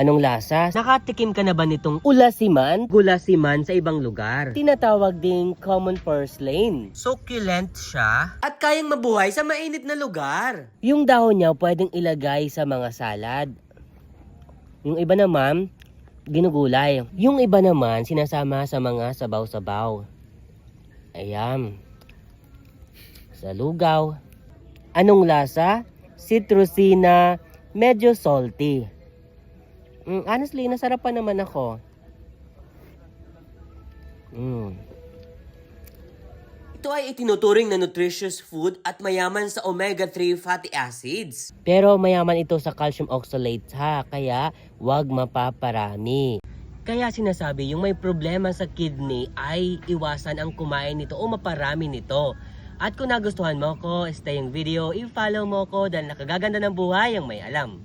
Anong lasa? Nakatikim ka na ba nitong ulasiman? Gulasiman sa ibang lugar. Tinatawag ding common purslane. Succulent siya at kayang mabuhay sa mainit na lugar. Yung dahon niya pwedeng ilagay sa mga salad. Yung iba naman, ginugulay. Yung iba naman, sinasama sa mga sabaw-sabaw. Ayan. Sa lugaw. Anong lasa? Citrusy na medyo salty. Honestly, nasarapan naman ako. Ito ay itinuturing na nutritious food at mayaman sa omega-3 fatty acids. Pero mayaman ito sa calcium oxalate ha, kaya wag mapaparami. Kaya sinasabi yung may problema sa kidney ay iwasan ang kumain nito o maparami nito. At kung nagustuhan mo ko, stay yung video, i-follow mo ko dahil nakagaganda ng buhay ang may alam.